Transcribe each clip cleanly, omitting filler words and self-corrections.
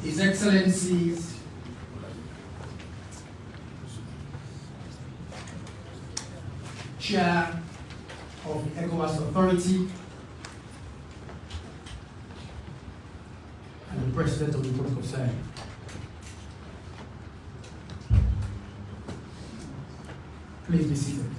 His Excellencies, Chair of the ECOWAS Authority, and the President of the Republic of Sierra Leone. Please be seated.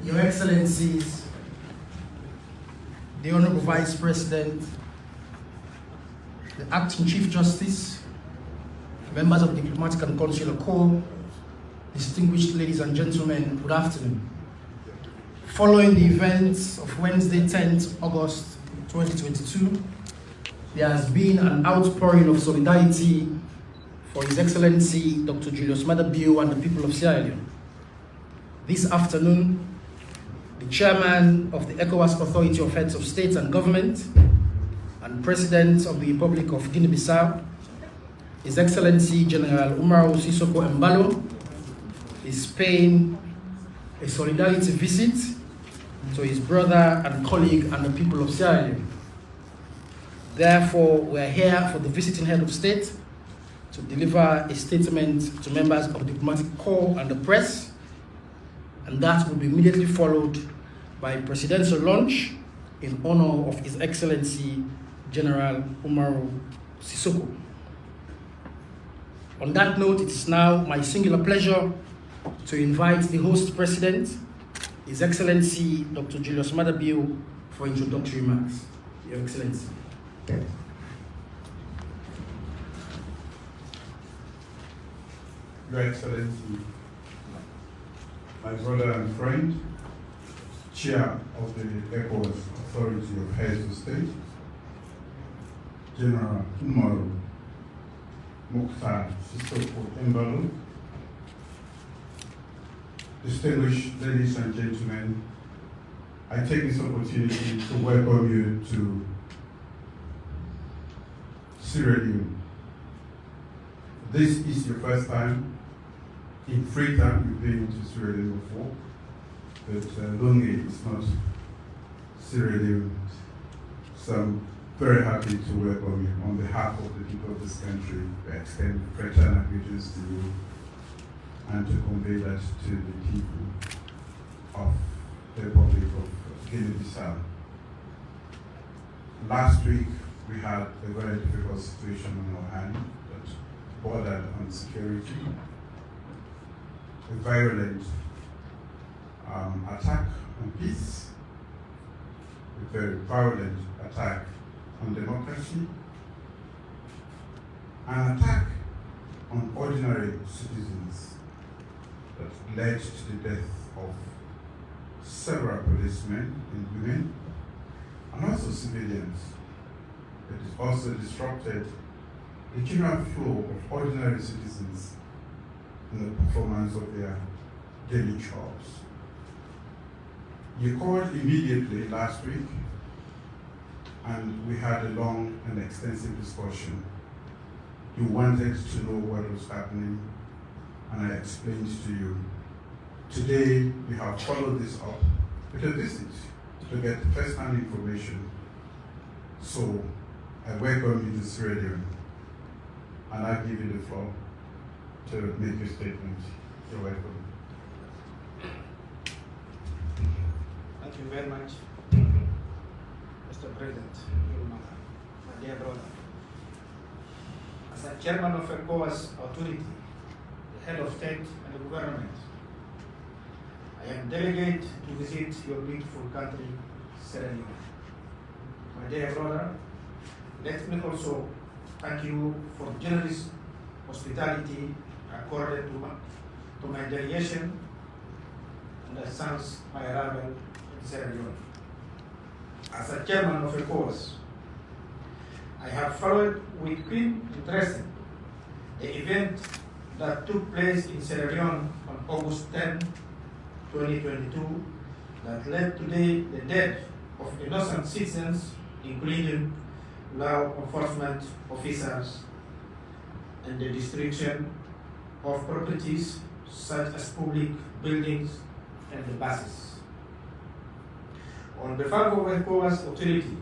Your Excellencies, the Honorable Vice President, the Acting Chief Justice, members of the Diplomatic and Consular Corps, distinguished ladies and gentlemen, good afternoon. Following the events of Wednesday, 10th August 2022, there has been an outpouring of solidarity for His Excellency Dr. Maada Bio and the people of Sierra Leone. This afternoon, the Chairman of the ECOWAS Authority of Heads of State and Government and President of the Republic of Guinea-Bissau, His Excellency General Umaro Sissoco Embaló, is paying a solidarity visit to his brother and colleague and the people of Sierra Leone. Therefore, we are here for the visiting head of state to deliver a statement to members of the diplomatic corps and the press, and that will be immediately followed by a presidential lunch in honor of His Excellency General Umaro Sissoco. On that note, it is now my singular pleasure to invite the host president, His Excellency Dr. Maada Bio, for introductory remarks. Your Excellency. Your Excellency, my brother and friend, Chair of the ECOWAS Authority of Heads of State, General Umaro Sissoco Embaló, distinguished ladies and gentlemen, I take this opportunity to welcome you to Sierra Leone. This is your first time in Freetown. You've been to Sierra Leone before, but Lungi is not Sierra Leone. So I'm very happy to welcome you. On behalf of the people of this country, I extend fraternal greetings to you and to convey that to the people of the Republic of Guinea-Bissau. Last week, we had a very difficult situation on our hand that bordered on security, a violent attack on peace, a very violent attack on democracy, an attack on ordinary citizens that led to the death of several policemen and women, and also civilians. It has also disrupted the general flow of ordinary citizens in the performance of their daily chores. You called immediately last week, and we had a long and extensive discussion. You wanted to know what was happening, and I explained to you. Today, we have followed this up with a visit to get first-hand information. So, I welcome you to Sierra Leone, and I give you the floor to make your statement. You're welcome. Thank you very much, Mr. President, my dear brother. As a chairman of ECOWAS authority, the head of state and the government, I am delegated to visit your beautiful country, Sierra Leone. My dear brother, let me also thank you for generous hospitality accorded to my delegation and since my arrival in Sierra Leone. As a chairman of ECOWAS, I have followed with keen interest the event that took place in Sierra Leone on August 10, 2022, that led to the death of innocent citizens, including law enforcement officers, and the destruction of properties such as public buildings and the buses. On behalf of ECOWAS authority,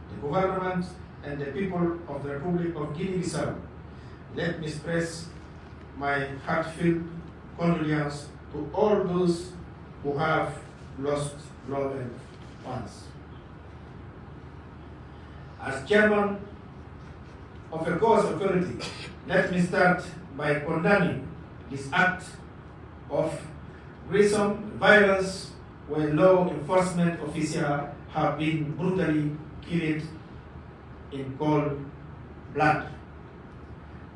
the government and the people of the Republic of Guinea-Bissau, let me express my heartfelt condolence to all those who have lost loved ones. As chairman of ECOWAS authority, let me start by condemning this act of gruesome violence where law enforcement officials have been brutally killed in cold blood.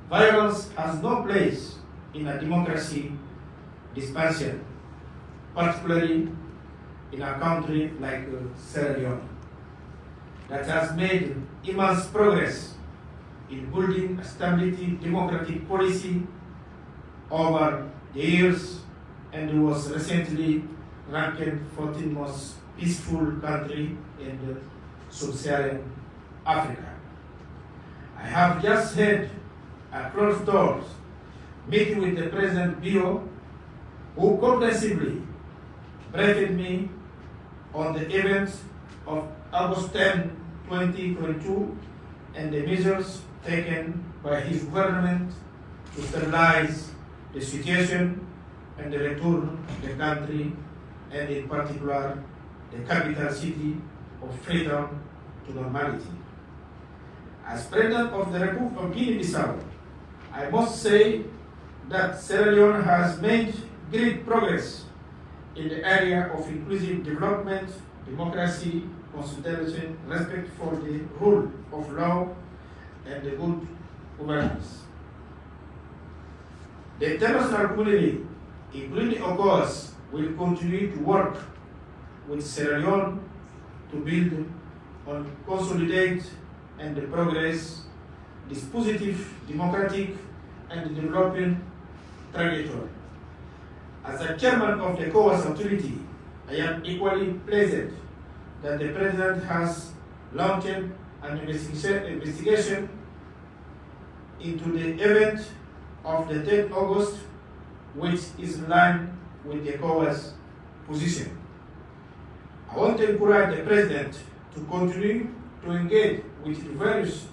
Violence has no place in a democracy dispensation, particularly in a country like Sierra Leone, that has made immense progress in building a stability democratic policy over the years and was recently ranked 14th most peaceful country in the sub-Saharan Africa. I have just had a closed doors meeting with the President Bio, who comprehensively briefed me on the events of August 10, 2022 and the measures taken by his government to stabilize the situation and return the country, and in particular the capital city of freedom, to normality. As President of the Republic of Guinea-Bissau, I must say that Sierra Leone has made great progress in the area of inclusive development, democracy, constitution, respect for the rule of law, and the good governance. The international community, including ECOWAS, will continue to work with Sierra Leone to build on, consolidate, and progress this positive, democratic, and developing trajectory. As a chairman of the ECOWAS authority, I am equally pleased that the President has launched an investigation into the event of the 10th August, which is in line with the ECOWAS position. I want to encourage the President to continue to engage with the various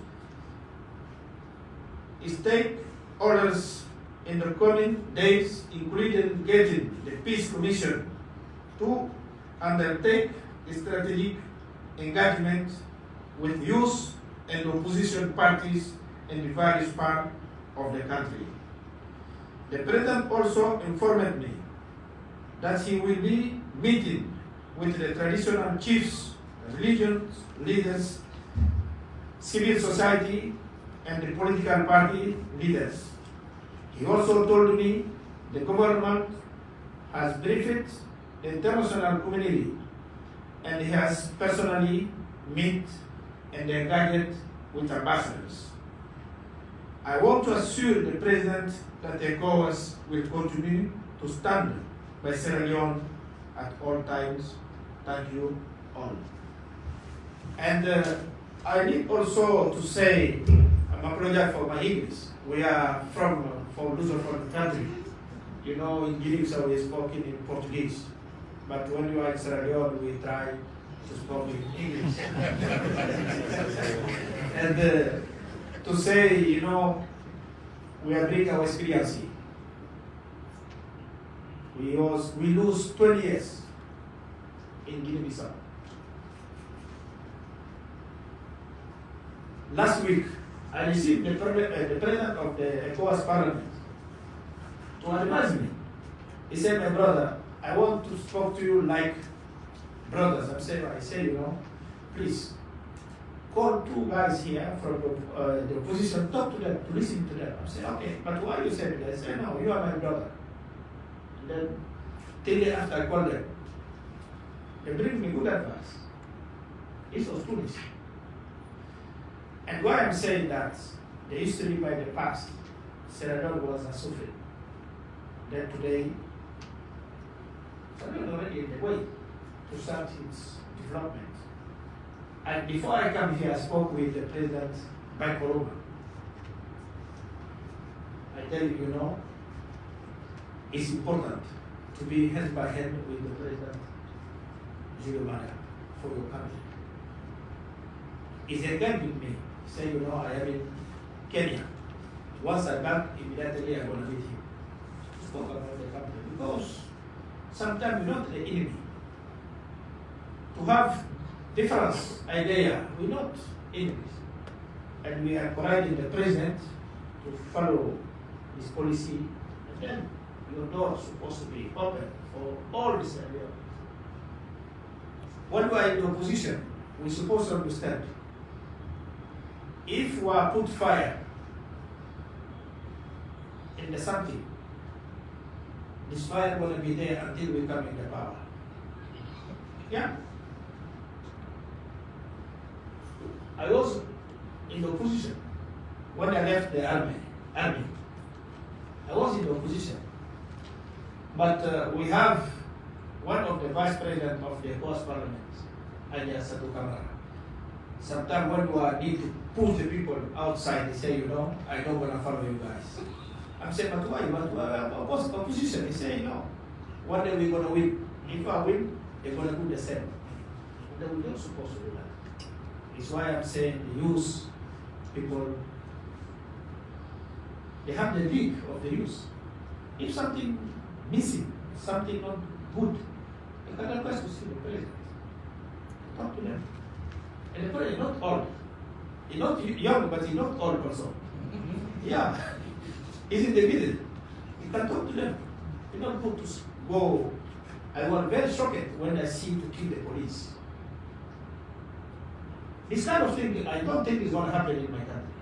stakeholders in the coming days, including getting the Peace Commission to undertake strategic engagement with youth and opposition parties in the various parts of the country. The President also informed me that he will be meeting with the traditional chiefs, religious leaders, civil society, and the political party leaders. He also told me the government has briefed the international community and he has personally met and engaged with ambassadors. I want to assure the President that the ECOWAS will continue to stand by Sierra Leone at all times. Thank you all. And I need also to say, I apologize for my English. We are from the country. You know, in Guinea-Bissau we spoke in Portuguese, but when you are in Sierra Leone, we try to speak in English. And to say, you know, we are bringing our experience. We lose 20 years in Guinea-Bissau. Last week, I received the President of the ECOWAS Parliament to advise me. He said, my brother, I want to talk to you like brothers. I say, you know, please, call two guys here from the opposition, talk to them, to listen to them. I say, okay, but why you say that? I say, no, you are my brother. And then, 10 days after I call them, they bring me good advice. It's so foolish. And why I'm saying that, the history by the past, Sierra Leone was a suffering. Then today, Sierra Leone already in the way to start its development. And before I come here, I spoke with the President by Corona. I tell you, it's important to be hand by hand with the President Maada for your country. He's again with me. Say, I am in Kenya. Once I'm back, immediately I'm going to meet him. Spoke about the country. Because sometimes we're not the enemy. To have different idea, we're not enemies. And we are encouraging the President to follow his policy, and then your door is supposed to be open for all these areas. When we are in the opposition, we're supposed to understand, if we are put fire in the something, this fire going to be there until we come in the power. Yeah. I was in the opposition when I left the army. I was in the opposition. But we have one of the vice president of the ECOWAS parliament, alias Satu Kamara. Sometimes when we need to push the people outside, they say, I don't want to follow you guys. I'm saying, but why? But opposition, they say, one day we're going to win. If I win, they're going to do the same. And then we're not supposed to do that. It's why I'm saying the youth, people, they have the league of the youth. If something missing, something not good, they can request to see the president. Talk to them. And the president is not old. He's not young, but he's not old also. Yeah. He's in the middle. You can talk to them. You don't go to go. I was very shocked when I see to kill the police. This kind of thing, I don't think is going to happen in my country.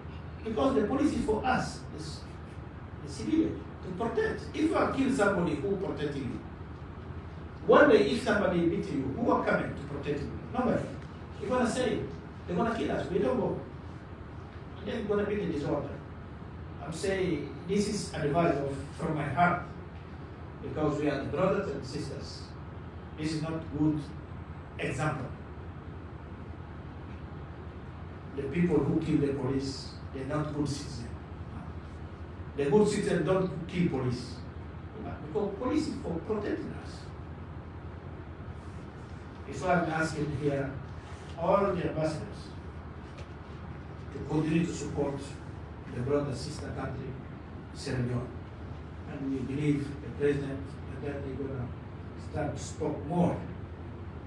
Because the police is for us, the civilian, to protect. If you kill somebody, who protecting you? One day, if somebody beat you, who are coming to protect you? Nobody. You're going to say, they're going to kill us. We don't go. And then you're going to be the disorder. I'm saying this is advice from my heart, because we are the brothers and sisters. This is not good example. The people who kill the police, they're not good citizens. The good citizens don't kill police. Because police is for protecting us. It's why I'm asking here all the ambassadors to continue to support the brother sister country, Sierra Leone. And we believe the president and that they're going to start to talk more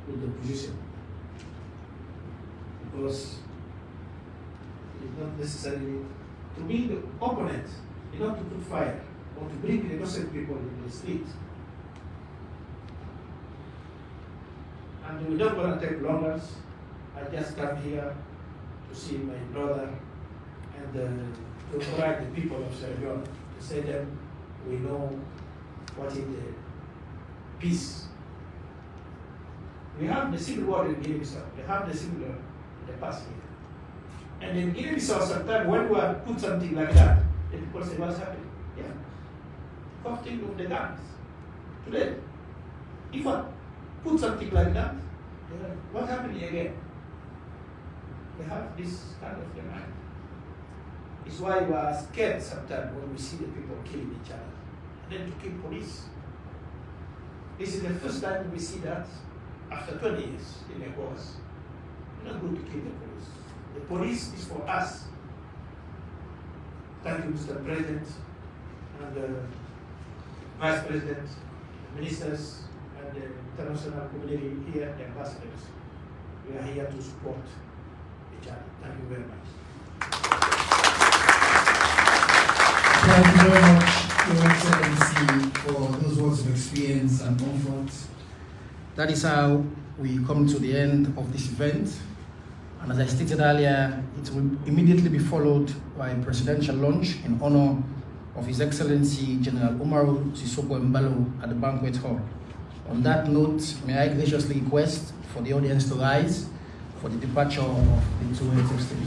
with the opposition. Because it's not necessarily to be the opponent, not to put fire or to bring the innocent people in the street. And we don't want to take longer. I just come here to see my brother and to encourage the people of Sierra Leone, to say them, we know what is the peace. We have the civil war in Guinea-Bissau. We have the civil war in the past year. And in Guinea-Bissau, sometimes when we put something like that, the people say, what's happening? Yeah. Costing of the guns. Today, if I put something like that, what's happening again? They have this kind of demand. It's why we are scared sometimes when we see the people killing each other. And then to kill police. This is the first time we see that after 20 years in ECOWAS. It's not good to kill the police. The police is for us. Thank you, Mr. President, and the Vice President, ministers, and the international community here, the ambassadors. We are here to support each other. Thank you very much. Thank you very much, Your Excellency, for those words of experience and comfort. That is how we come to the end of this event. And as I stated earlier, it will immediately be followed by a presidential lunch in honor of His Excellency General Umaro Sissoco Embaló at the banquet hall. On that note, may I graciously request for the audience to rise for the departure of the two heads of state.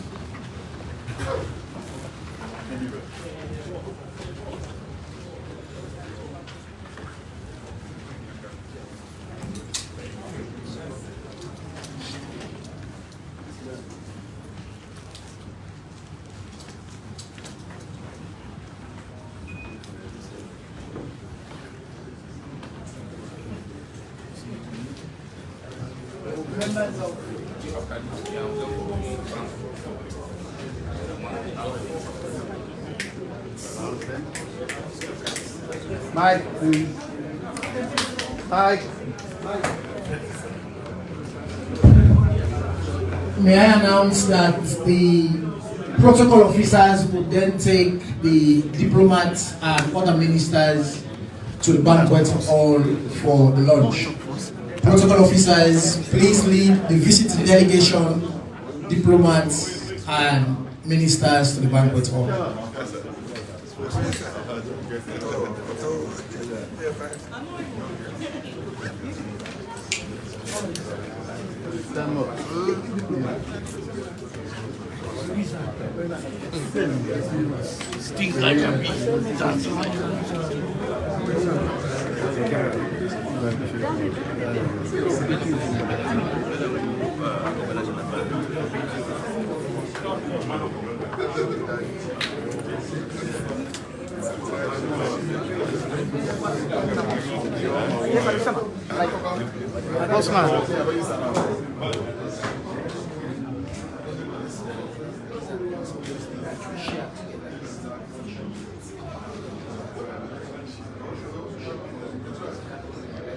Members of Mike, please. Mike. May I announce that the protocol officers would then take the diplomats and other ministers to the banquet hall for the lunch. Protocol officers, please lead the visiting delegation, diplomats and ministers to the banquet hall. Stings like a bee. That's like Osman.